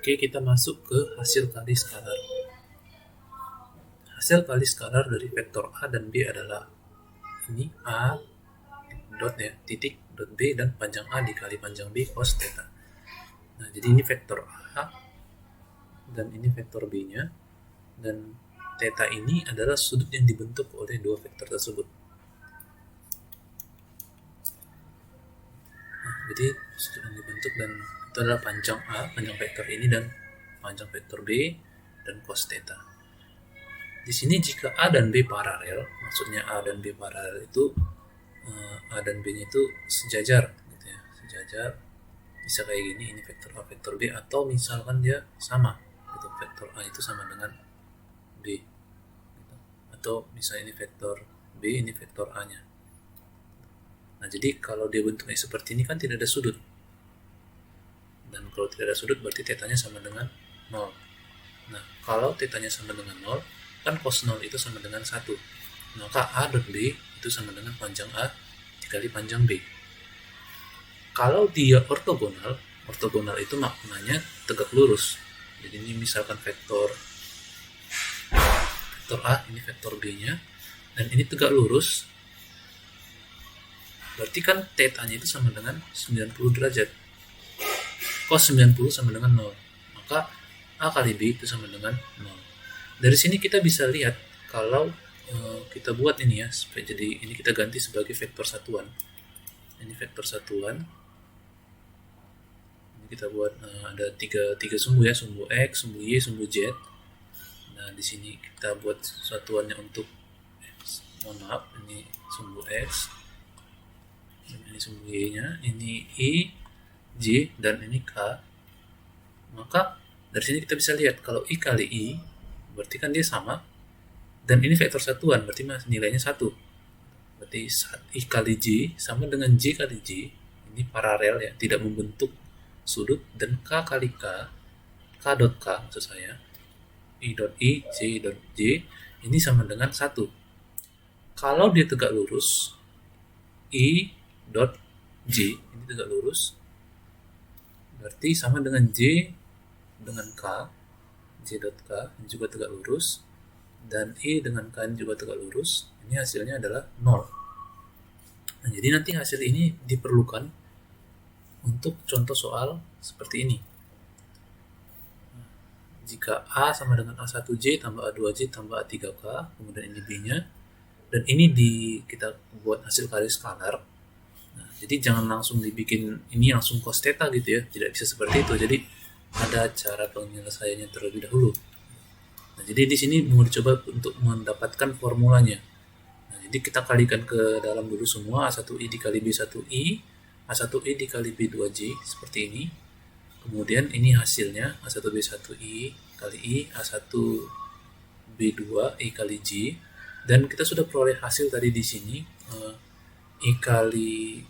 Oke, kita masuk ke hasil kali skalar. Hasil kali skalar dari vektor A dan B adalah ini A dot ya, titik dot B dan panjang A dikali panjang B cos theta. Nah, jadi ini vektor A dan ini vektor B-nya, dan theta ini adalah sudut yang dibentuk oleh dua vektor tersebut. Nah, jadi sudut yang dibentuk dan itu adalah panjang A, panjang vektor ini, dan panjang vektor B dan cos theta. Di sini jika A dan B paralel, maksudnya A dan B paralel itu A dan B-nya itu sejajar, gitu ya, sejajar. Bisa kayak gini, ini vektor A, vektor B, atau misalkan dia sama, gitu, vektor A itu sama dengan B, gitu. Atau misalnya ini vektor B, ini vektor A-nya. Nah, jadi kalau dia bentuknya seperti ini kan tidak ada sudut. Dan kalau tidak ada sudut berarti tetanya sama dengan 0. Nah, kalau tetanya sama dengan 0, kan cos 0 itu sama dengan 1. Maka A dot B itu sama dengan panjang A dikali panjang B. Kalau dia ortogonal, ortogonal itu maknanya tegak lurus. Jadi ini misalkan vektor A, ini vektor B-nya, dan ini tegak lurus, berarti kan tetanya itu sama dengan 90 derajat. Cos 90 sama dengan 0. Maka A kali B itu sama dengan 0. Dari sini kita bisa lihat kalau kita buat ini ya, jadi ini kita ganti sebagai vektor satuan. Ini vektor satuan. Ini kita buat ada tiga sumbu ya, sumbu X, sumbu Y, sumbu Z. Nah, di sini kita buat satuannya untuk mohon maaf, ini sumbu X, ini sumbu Y-nya, ini I, J, dan ini K. Maka dari sini kita bisa lihat kalau I kali I berarti kan dia sama, dan ini vektor satuan berarti nilainya 1. Berarti I kali J sama dengan J kali J, ini paralel ya, tidak membentuk sudut, dan K kali K, K dot K maksud saya, I dot I, J dot J, ini sama dengan 1. Kalau dia tegak lurus, I dot J ini tegak lurus, berarti sama dengan J dengan K, J dot K ini juga tegak lurus, dan I dengan K ini juga tegak lurus. Ini hasilnya adalah 0. Nah, jadi nanti hasil ini diperlukan untuk contoh soal seperti ini. Jika A sama dengan A1J tambah A2J tambah A3K, kemudian ini B-nya, dan ini kita buat hasil kali skalar. Nah, jadi jangan langsung dibikin ini langsung cos theta gitu ya, tidak bisa seperti itu. Jadi ada cara penyelesaiannya terlebih dahulu. Nah, jadi di sini mau dicoba untuk mendapatkan formulanya. Nah, jadi kita kalikan ke dalam dulu semua, A1I dikali B1I, A1I dikali B2J seperti ini. Kemudian ini hasilnya A1B1I kali I, A1B2 I kali J, dan kita sudah peroleh hasil tadi di sini I kali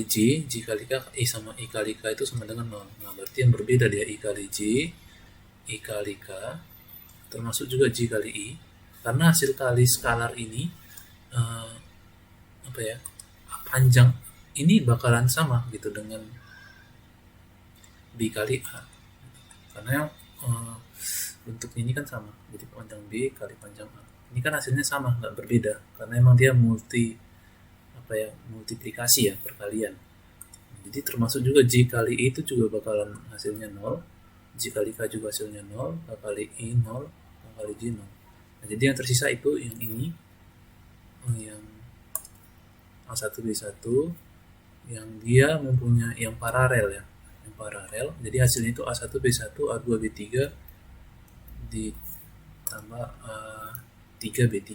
J, J kali K, I sama I kali K itu sama dengan 0. Nah, berarti yang berbeda dia I kali J, I kali K, termasuk juga J kali I, karena hasil kali skalar ini panjang ini bakalan sama gitu dengan B kali A, karena bentuknya ini kan sama, jadi panjang B kali panjang A ini kan hasilnya sama, nggak berbeda, karena emang dia multiplikasi ya, perkalian. Jadi termasuk juga J kali I itu juga bakalan hasilnya 0, J kali K juga hasilnya 0, K kali I 0, K kali J 0. Nah, jadi yang tersisa itu yang ini, yang A1B1 yang dia mempunyai yang paralel ya, yang paralel. Jadi hasilnya itu A1B1 A2B3 ditambah A3B3.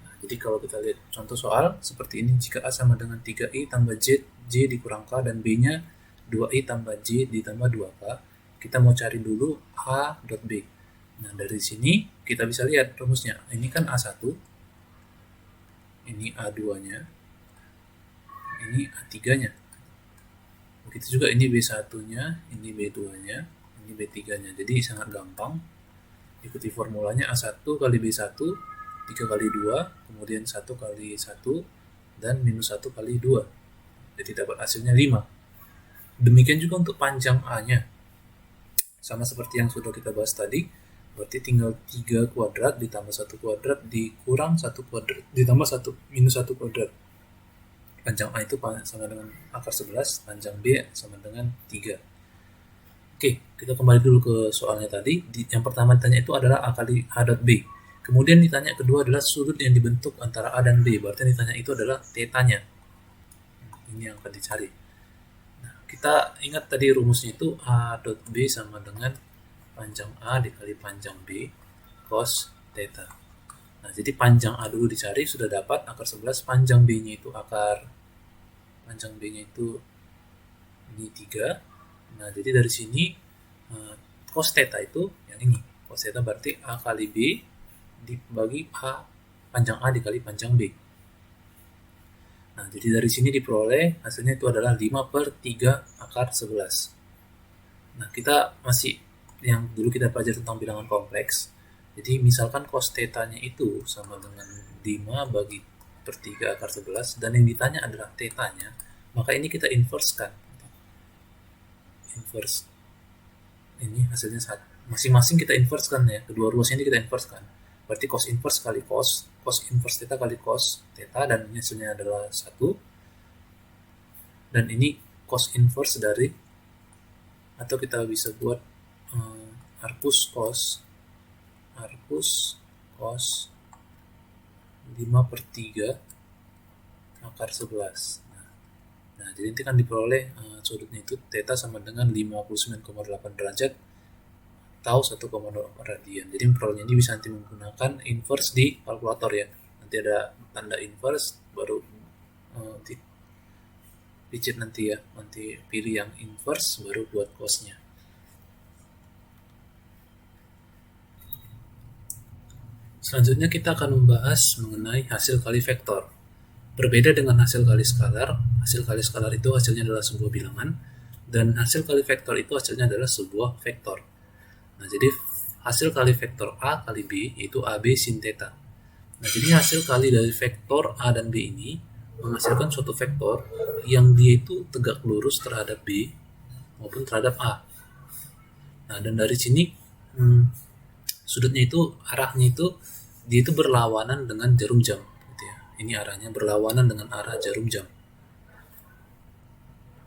Nah, jadi kalau kita lihat contoh soal seperti ini, jika A sama dengan 3I tambah J dikurang K, dan B-nya 2I tambah J ditambah 2K, kita mau cari dulu A dot B. Nah, dari sini kita bisa lihat rumusnya. Ini kan A1, ini A2-nya, ini A3-nya. Begitu juga ini B1-nya, ini B2-nya, ini B3-nya. Jadi sangat gampang. Ikuti formulanya A1 kali B1, 3 kali 2, kemudian 1 kali 1, dan minus 1 kali 2. Jadi dapat hasilnya 5. Demikian juga untuk panjang A-nya. Sama seperti yang sudah kita bahas tadi, berarti tinggal 3 kuadrat ditambah 1 kuadrat dikurang 1 kuadrat ditambah 1 minus 1 kuadrat. Panjang A itu sama dengan akar 11, panjang B sama dengan 3. Oke, kita kembali dulu ke soalnya tadi. Yang pertama ditanya itu adalah A kali A dot B. Kemudian ditanya kedua adalah sudut yang dibentuk antara A dan B. Berarti yang ditanya itu adalah tetanya. Ini yang akan dicari. Nah, kita ingat tadi rumusnya itu A dot B sama dengan panjang A dikali panjang B cos theta. Nah, jadi panjang A dulu dicari, sudah dapat akar 11, panjang B-nya itu ini 3. Nah, jadi dari sini cos theta itu yang ini. Cos theta berarti A kali B dibagi panjang A dikali panjang B. Nah, jadi dari sini diperoleh hasilnya itu adalah 5/3 akar 11. Nah, kita masih yang dulu kita pelajari tentang bilangan kompleks. Jadi misalkan cos theta-nya itu sama dengan 5/3 akar 11 dan yang ditanya adalah theta-nya, maka ini kita inverse-kan. Inverse. Ini hasilnya masing-masing kita inverse kan ya. Kedua ruas ini kita inverse kan. Berarti cos inverse kali cos inverse theta kali cos theta, dan ini hasilnya adalah 1. Dan ini cos inverse dari, atau kita bisa buat arcus cos 5/3 akar 11. Nah, jadi nanti kan diperoleh sudutnya itu theta sama dengan 59,8 derajat atau 1,04 radian. Jadi memperolehnya ini bisa nanti menggunakan inverse di kalkulator ya. Nanti ada tanda inverse, baru dipijit nanti ya. Nanti pilih yang inverse, baru buat cosnya. Selanjutnya kita akan membahas mengenai hasil kali vektor. Berbeda dengan hasil kali skalar itu hasilnya adalah sebuah bilangan, dan hasil kali vektor itu hasilnya adalah sebuah vektor. Nah, jadi hasil kali vektor A kali B yaitu AB sin theta. Nah, jadi hasil kali dari vektor A dan B ini menghasilkan suatu vektor yang dia itu tegak lurus terhadap B maupun terhadap A. Nah, dan dari sini sudutnya itu, arahnya itu, dia itu berlawanan dengan jarum jam. Ini arahnya berlawanan dengan arah jarum jam.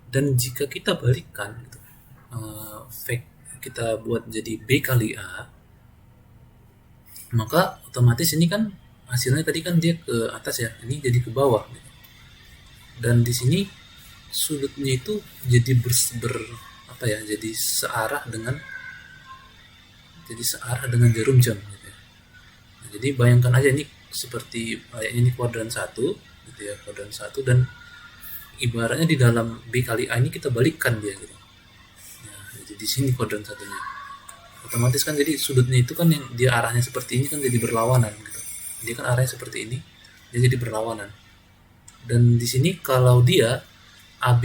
Dan jika kita balikan, kita buat jadi B kali A, maka otomatis ini kan hasilnya tadi kan dia ke atas ya, ini jadi ke bawah. Dan di sini sudutnya itu jadi jadi searah dengan jarum jam. Gitu ya. Nah, jadi bayangkan aja ini seperti ini kuadran 1 gitu ya, kuadran 1, dan ibaratnya di dalam B kali A ini kita balikkan dia gitu. Nah, jadi di sini kuadran 1-nya. Otomatis kan jadi sudutnya itu kan yang dia arahnya seperti ini kan jadi berlawanan gitu. Dia kan arahnya seperti ini, dia jadi berlawanan. Dan di sini kalau dia AB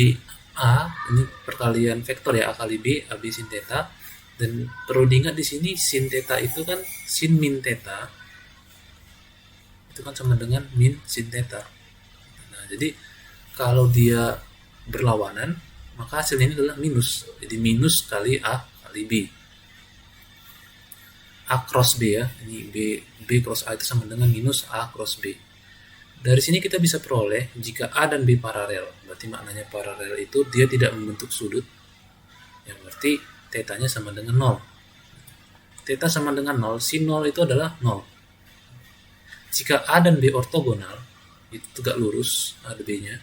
A ini perkalian vektor ya, A kali B, AB sin theta, dan perlu diingat di sini sin theta itu kan sin min theta itu kan sama dengan min sin theta. Nah, jadi kalau dia berlawanan, maka hasilnya ini adalah minus. Jadi minus kali A kali B. A cross B ya. Ini B cross A itu sama dengan minus A cross B. Dari sini kita bisa peroleh jika A dan B paralel. Berarti maknanya paralel itu dia tidak membentuk sudut. Yang berarti tetanya sama dengan 0. Theta sama dengan 0, sin 0 itu adalah 0. Jika A dan B ortogonal, itu tegak lurus A dan B-nya,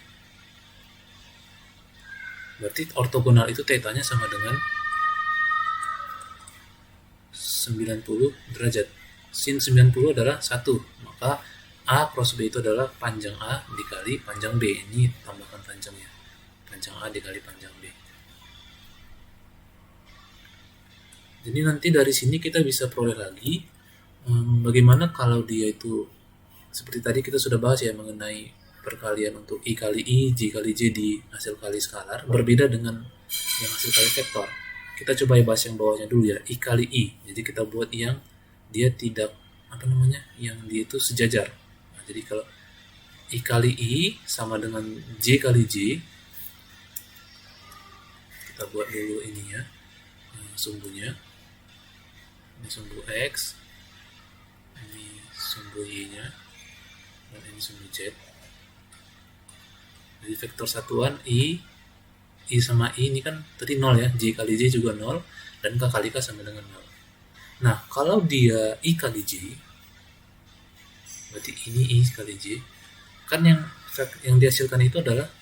berarti ortogonal itu tetanya sama dengan 90 derajat. Sin 90 adalah 1, maka A cross B itu adalah panjang A dikali panjang B. Ini tambahkan panjangnya. Panjang A dikali panjang B. Jadi nanti dari sini kita bisa peroleh lagi bagaimana kalau dia itu seperti tadi kita sudah bahas ya mengenai perkalian untuk I kali I, J kali J di hasil kali skalar, berbeda dengan yang hasil kali vektor. Kita coba bahas yang bawahnya dulu ya, I kali I. Jadi kita buat yang dia tidak yang dia itu sejajar. Nah, jadi kalau I kali I sama dengan J kali J, kita buat dulu ininya, sumbunya. Ini sumbu X, ini sumbu Y-nya, dan ini sumbu Z. Jadi vektor satuan I sama I ini kan tadi 0 ya, J kali J juga 0, dan K kali K sama dengan 0. Nah, kalau dia I kali J, berarti ini I kali J, kan yang dihasilkan itu adalah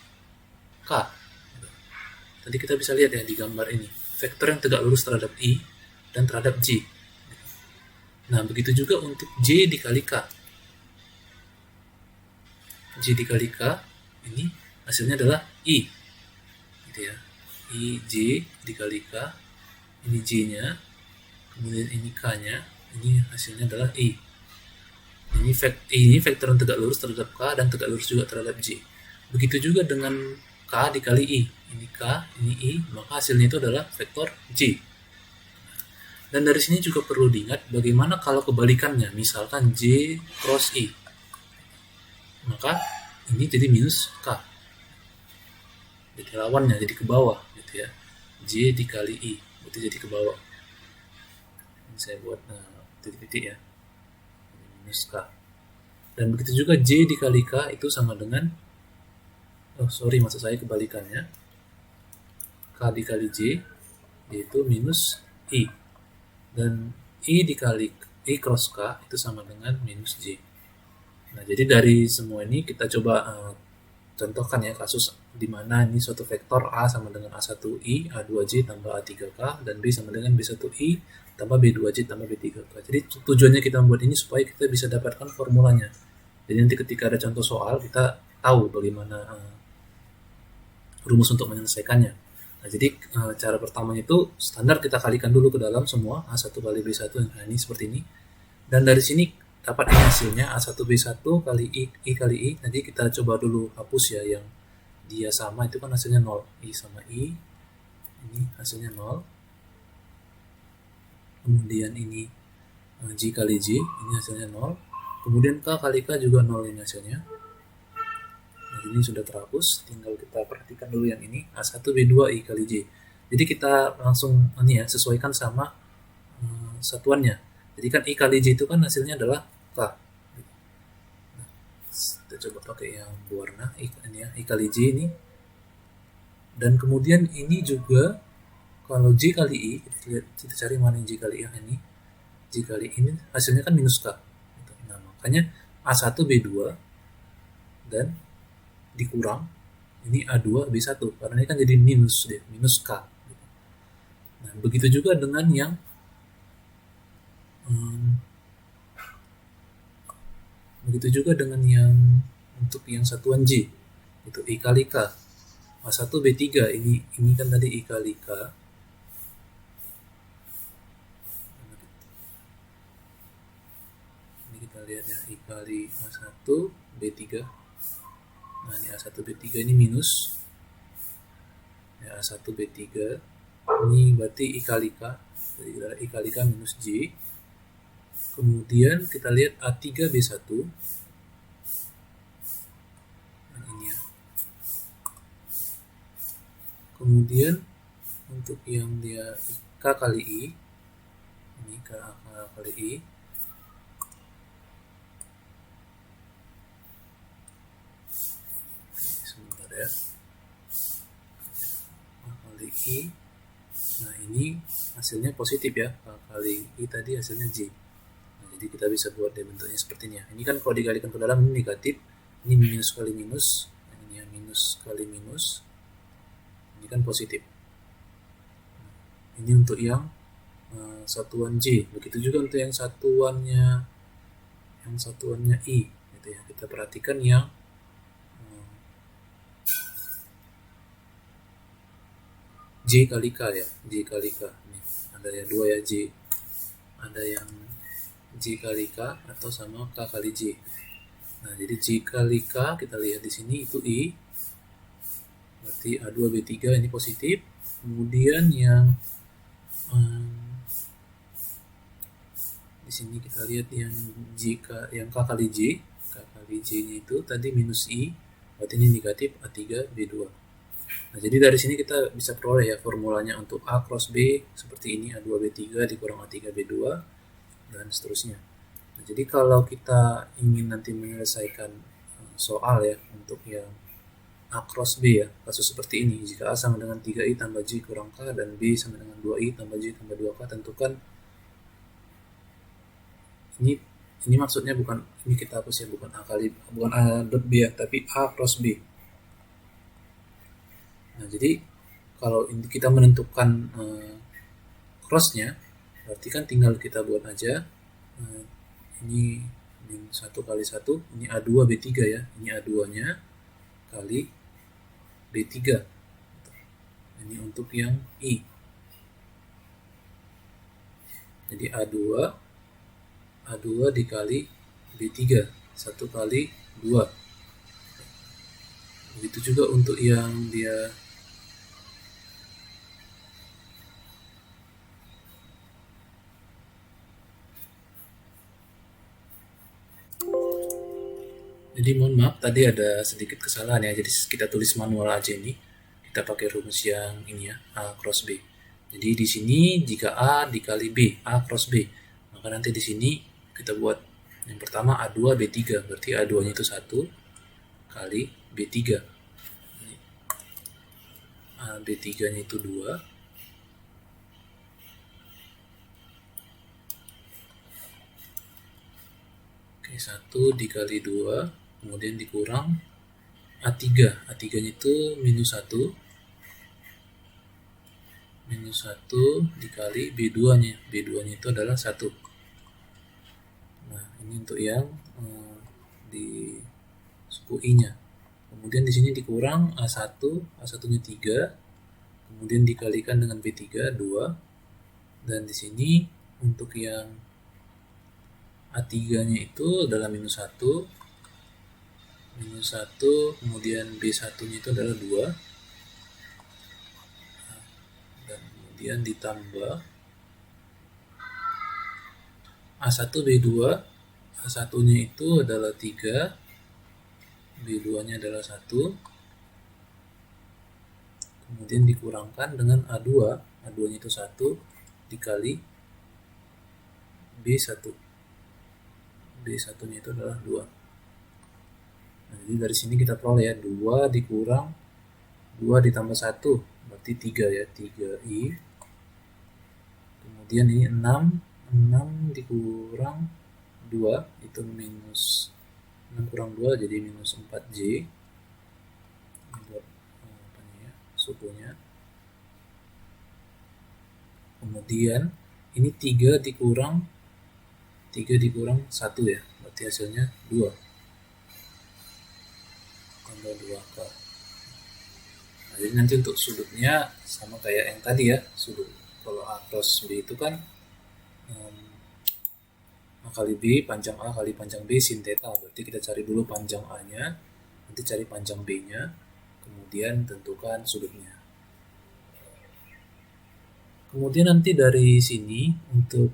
K. Tadi kita bisa lihat ya di gambar ini, vektor yang tegak lurus terhadap I dan terhadap J. Nah, begitu juga untuk J dikali K. J dikali K, ini hasilnya adalah I. Gitu ya. I, J dikali K, ini J-nya, kemudian ini K-nya, ini hasilnya adalah I. Ini vektor yang tegak lurus terhadap K dan tegak lurus juga terhadap J. Begitu juga dengan K dikali I. Ini K, ini I, maka hasilnya itu adalah vektor J. Dan dari sini juga perlu diingat bagaimana kalau kebalikannya, misalkan J cross I. Maka ini jadi minus K. Jadi lawannya jadi ke bawah gitu ya. J dikali I, berarti jadi ke bawah. Ini saya buat titik-titik ya. Minus K. Dan begitu juga J dikali K itu sama dengan, maksud saya kebalikannya. K dikali J yaitu minus I. Dan I dikali I cross K itu sama dengan minus J. Nah, jadi dari semua ini kita coba contohkan ya kasus di mana ini suatu vektor A sama dengan A1I, A2J tambah A3K, dan B sama dengan B1I tambah B2J tambah B3K. Jadi tujuannya kita membuat ini supaya kita bisa dapatkan formulanya. Jadi nanti ketika ada contoh soal, kita tahu bagaimana rumus untuk menyelesaikannya. Nah, jadi cara pertamanya itu standar kita kalikan dulu ke dalam semua A1 kali B1 yang ini seperti ini. Dan dari sini dapat hasilnya A1B1 kali I kali I. Nanti kita coba dulu hapus ya yang dia sama, itu kan hasilnya 0. I sama I, ini hasilnya 0. Kemudian ini J kali J, ini hasilnya 0. Kemudian K kali K juga 0 ini hasilnya. Nah, ini sudah terhapus, tinggal kita perhatikan dulu yang ini A1B2 I kali J. Jadi kita langsung ini ya, sesuaikan sama satuannya. Jadi kan I kali J itu kan hasilnya adalah K. Nah, kita coba pakai yang berwarna ini ya, I kali J ini. Dan kemudian ini juga kalau J kali I, kita cari mana J kali I ini. J kali ini hasilnya kan minus K. Nah, makanya A1B2 dan dikurang ini A2B1 karena ini kan jadi minus K. Nah, begitu juga dengan yang untuk yang satuan J itu I kali K. A1B3 ini kan tadi I kali K. Ini kita lihat ya, I kali A1B3. Nah, ini A1B3 ini minus ya, A1B3 ini berarti I kali K, jadi I kali K minus J. Kemudian kita lihat A3B1 nah, ini ya. Kemudian untuk yang dia K kali I, ini K kali I, ya, kali I. Nah, ini hasilnya positif ya, kali I tadi hasilnya J. Nah, jadi kita bisa buat dia bentuknya seperti ini ya. Ini kan kalau dikalikan ke dalam ini negatif, ini minus kali minus, ini yang minus kali minus, ini kan positif. Ini untuk yang satuan J. Begitu juga untuk yang satuannya I, gitu ya. Kita perhatikan yang J kali K ya, J kali K. Ini ada ya dua ya J. Ada yang J kali K atau sama K kali J. Nah, jadi J kali K kita lihat di sini itu I. Berarti A2B3 ini positif. Kemudian yang di sini kita lihat yang K kali J. K kali J-nya itu tadi minus I. Berarti ini negatif A3B2. Nah, jadi dari sini kita bisa peroleh ya formulanya untuk A cross B seperti ini, A2B3 dikurang A3B2 dan seterusnya. Nah, jadi kalau kita ingin nanti menyelesaikan soal ya untuk yang A cross B ya, kasus seperti ini, jika A sama dengan 3I tambah J kurang K dan B sama dengan 2I tambah J tambah 2K, tentukan ini maksudnya bukan, ini kita hapus ya, bukan A dot B ya, tapi A cross B. Nah, jadi kalau ini kita menentukan crossnya, berarti kan tinggal kita buat aja ini min 1 kali 1, ini A2 B3 ya, ini A2 nya kali B3, ini untuk yang I, jadi A2 dikali B3, 1 kali 2. Begitu juga untuk yang dia jadi mohon maaf tadi ada sedikit kesalahan ya, jadi kita tulis manual aja ini, kita pakai rumus yang ini ya, A cross B. Jadi di sini jika A dikali B, A cross B, maka nanti di sini kita buat yang pertama A2 B3, berarti A2 nya itu 1 kali B3, A B3 nya itu 2, oke, 1 dikali 2, kemudian dikurang A3 nya itu minus 1 dikali B2 nya itu adalah 1. Nah, ini untuk yang di suku I nya, kemudian di sini dikurang A1 nya 3, kemudian dikalikan dengan B3 2, dan di sini untuk yang A3 nya itu adalah minus 1, kemudian B1 nya itu adalah 2, dan kemudian ditambah A1 B2, A1 nya itu adalah 3, B2 nya adalah 1, kemudian dikurangkan dengan A2 nya itu 1 dikali B1 nya itu adalah 2. Nah, jadi dari sini kita peroleh ya, 2 dikurang 2 ditambah 1 berarti 3 ya, 3I, kemudian ini 6 dikurang 2 itu minus 6 kurang 2 jadi minus 4J, buat ya, sukunya. Kemudian ini 3 dikurang 1 ya, berarti hasilnya 2 tambah 2K. Nah, jadi nanti untuk sudutnya sama kayak yang tadi ya, sudut kalau A cross B itu kan A kali B panjang A kali panjang B sin theta, berarti kita cari dulu panjang A nya, nanti cari panjang B nya, kemudian tentukan sudutnya. Kemudian nanti dari sini untuk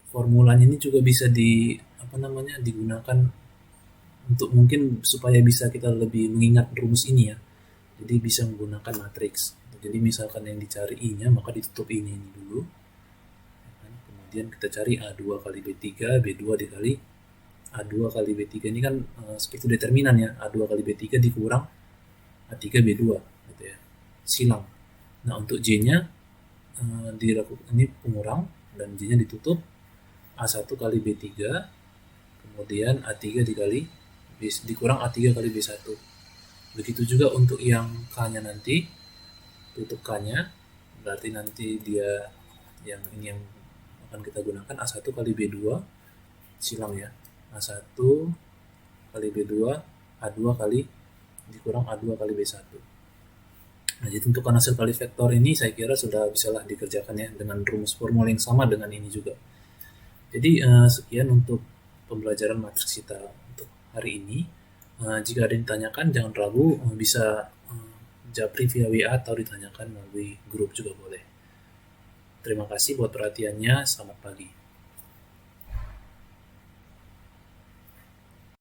formulanya ini juga bisa digunakan untuk mungkin supaya bisa kita lebih mengingat rumus ini ya. Jadi bisa menggunakan matriks. Jadi misalkan yang dicari I-nya, maka ditutup I-nya ini dulu. Kemudian kita cari A2 kali B3, B2 dikali A2 kali B3. Ini kan seperti determinan ya, A2 kali B3 dikurang A3 B2 gitu ya. Silang. Nah, untuk J-nya dilakukan ini pengurang dan J-nya ditutup A1 kali B3, kemudian A3 dikali dikurang A3 kali B1. Begitu juga untuk yang K-nya nanti, tutup K-nya, berarti nanti dia yang ini yang akan kita gunakan A1 kali B2, silang ya, A1 kali B2, A2 kali dikurang A2 kali B1. Nah, jadi tentukan hasil kali vektor ini saya kira sudah bisalah dikerjakan ya dengan rumus formula yang sama dengan ini juga. Jadi sekian untuk pembelajaran matriks kita untuk hari ini. Jika ada yang ditanyakan jangan ragu, bisa japri via WA atau ditanyakan melalui grup juga boleh. Terima kasih buat perhatiannya, selamat pagi.